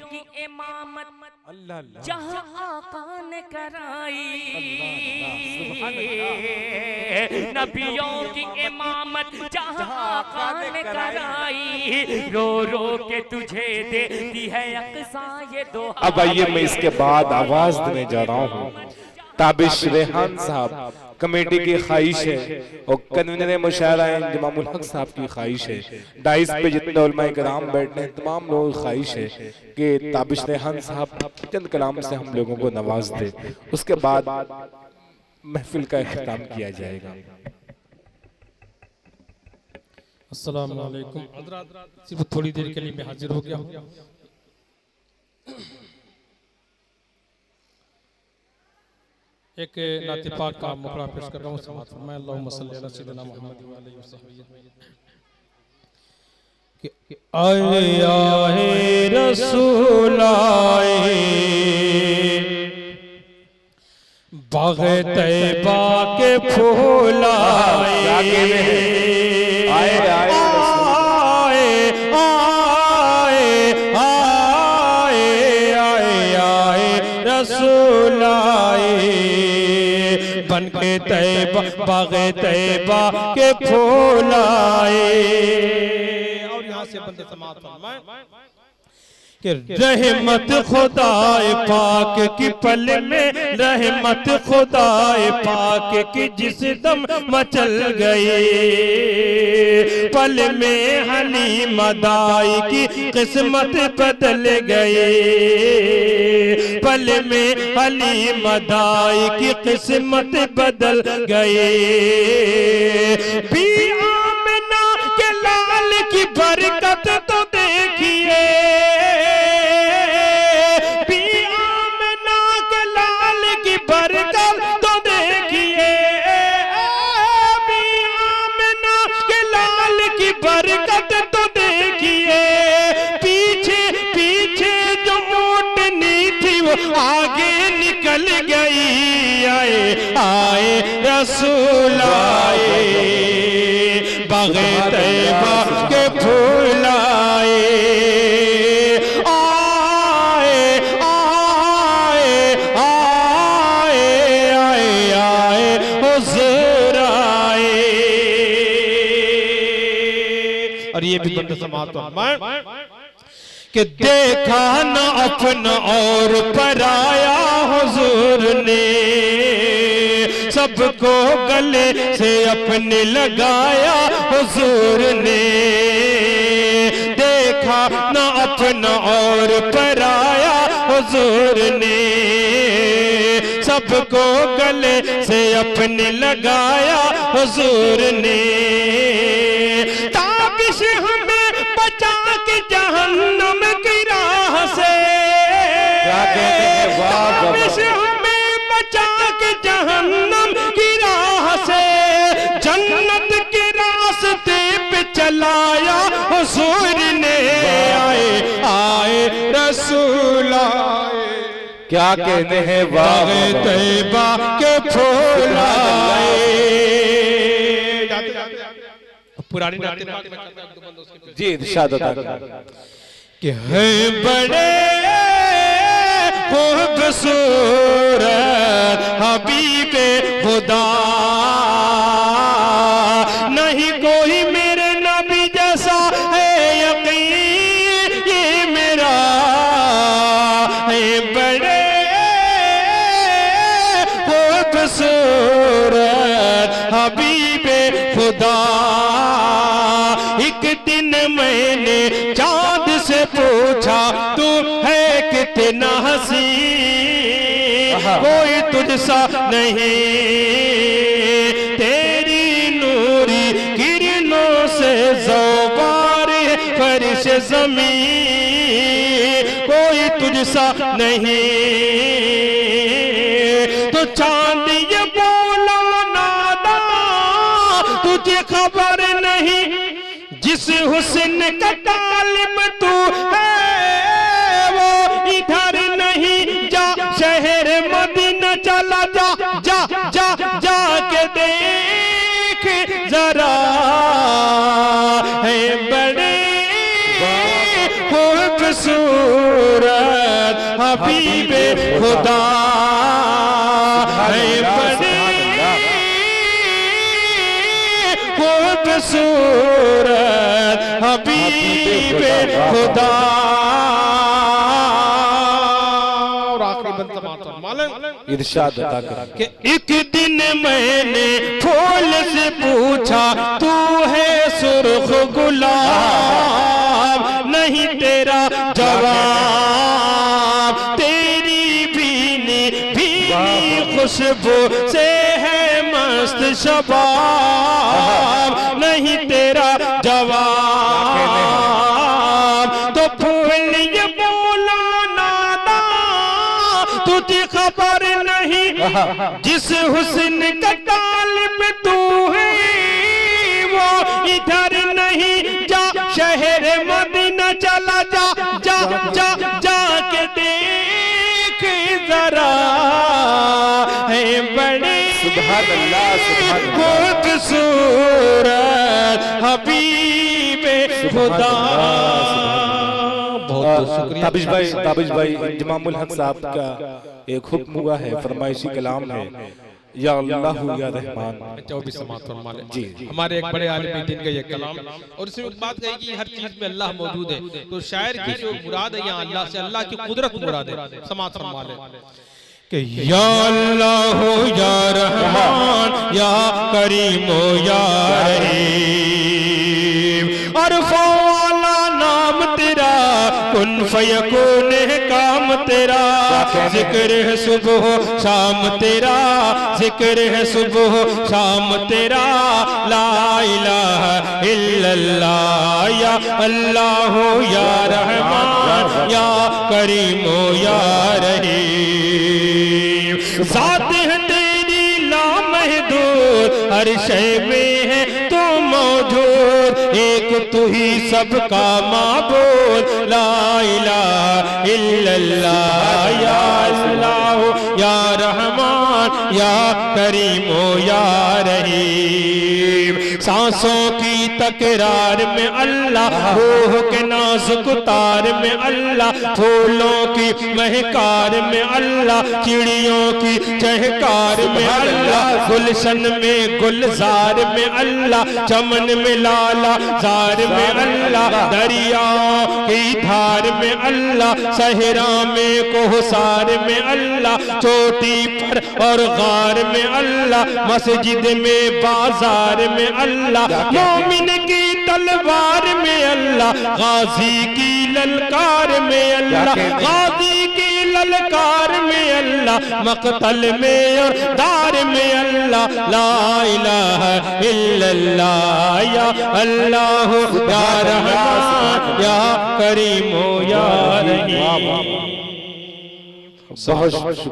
की इमामत जहाँ आका ने कराई, नबियों की इमामत जहाँ आका ने कराई, रो रो के तुझे देती है अक़सा ये दुआ। अब आइए मैं इसके बाद आवाज देने जा रहा हूँ। ताबिश रेहान साहब कमेटी की ख्वाहिश है और कन्वीनर मुशायरा इंजमामुल हक साहब की ख्वाहिश है, डाइस पे जितने उलमा इकराम बैठे हैं तमाम लोगों की ख्वाहिश है कि ताबिश रेहान साहब चंद कलाम से हम लोगों को नवाज दे, उसके बाद महफिल का इख्तिताम किया जाएगा। अस्सलाम वालेकुम। सिर्फ थोड़ी देर के लिए मैं हाजिर हो गया हूँ। एक नाते पाक का मुखड़ा पेश कर रहा हूँ। समाअत फरमाएं। अल्लाहुम्मा सल्ली अला सय्यिदिना मुहम्मद व आलिहि वसहबिहि कि आए आए रसूल आए, बाग़े तैबा के फूल आए, आए आए रसूल आए, बन के तैबा बाग़े तैबा के फूल आए। और यहाँ से बंदे समाअत फरमाएं कि रहमत खुदाए पाक की पल में, रहमत खुदाए पाक की जिस दम मचल गई, पल में हलीम दाई की किस्मत बदल गई, पल में हलीम दाई की किस्मत बदल गई। भी आमना के लाल की बरकत तो देखिए, बरकत तो देखिए, आमना के लाल की बरकत तो देखिए, पीछे पीछे जो ऊँटनी थी वो आगे निकल गई। आए आए रसूल आए, बाग़े तैबा के फूल आए, और ये भी बंदे समाअत फरमाएं कि देखा न अपना और पराया हुजूर ने, सबको गले से अपने लगाया हुजूर ने, देखा न अपना और पराया हुजूर ने, सबको गले से अपने लगाया हुजूर ने। ताबिश हमें बचा के जहन्नम की राह से, ताबिश हमें बचा के जहन्नम की राह से, जन्नत के रास्ते पे चलाया हुजूर ने। आए आए रसूल आए, क्या कहते हैं बाग़े तैबा के फूल आए। पुरानी नाते जी इरशाद कि है बड़े खूबसूरत हबीबे खुदा, नहीं कोई मेरे नबी जैसा है यकीन ये मेरा, है बड़े खूबसूरत हबीबे खुदा। एक दिन मैंने चाँद से पूछा तू है कितना हसी, कोई तुझसा नहीं, तेरी नूरी किरणों से ज़ौबार फर्श ज़मीन, कोई तुझसा नहीं। तो चाँद ये बोला नादा तुझे खबर नहीं, जिस हुस्न का तालिब तू है वो इधर नहीं, जा शहर मदीना चला जा, जा जा जा के देख जरा, है बड़े खूबसूरत हबीबे खुदा है बड़े खूबसूरत हबीबे खुदा। और आखिरी बंद मालूम इरशाद अता कर कि एक दिन मैंने फूल से पूछा तू है सुर्ख गुलाब नहीं तेरा जवाब, तेरी भीनी भीनी खुशबू से है मस्त शबाब नहीं तेरा जवाब। तो फूल ये बोला नादा तुझे खबर नहीं जिस हुस्न का तालिब तू है वो इधर नहीं जा शहर मदीना चला जा जा जा जा के देख जरा है बड़े खूबसूरत हबीबे खुदा। बहुत शुक्रिया ताबिश भाई इंजमामुल हक साहब का एक हुक्म हुआ है, फरमाइशी कलाम है, या अल्लाह या रहमान। 24 जी हमारे एक बड़े आलिम दीन का ये कलाम, और इसमें एक बात कही कि हर चीज में अल्लाह मौजूद है, तो शायर की जो मुराद है यहाँ अल्लाह से अल्लाह की कुदरत मुराद है। समात फरमा ले कि या अल्लाह या रहमान या करीमो या रहीम, अरफा वाला नाम तेरा कुन फयकून है काम तेरा, जिक्र है सुबह शाम तेरा, जिक्र है सुबह शाम तेरा, ला इलाहा इल्लल्लाह या अल्लाह या रहमान या करीमो या रहीम। ज़ात है तेरी लामहदूद हर शय में है तो मौजूद, एक तू ही सबका माबूद, ला इलाहा इल्लल्लाह या अल्लाह या रहमान या करीमो या रहीम। सांसों की तकरार में अल्लाह, रूह के नाजुक तार में अल्लाह, फूलों की महकार में अल्लाह, चिड़ियों की चहकार में अल्लाह, गुलशन में गुलजार में अल्लाह, चमन में लाला जार में अल्लाह, दरियाओं की धार में अल्लाह, सहरा में कोहसार में अल्लाह, चोटी पर और गार में अल्लाह, मस्जिद में बाजार में अल्लाह, मोमिन की तलवार में अल्लाह, गाजी की ललकार में अल्लाह, गाजी की ललकार में अल्लाह, मकतल में और दार में अल्लाह, ला इलाहा इल्लल्लाह या अल्लाह या रहमान या करीमो या रहीम। बहुत शुक्रिया।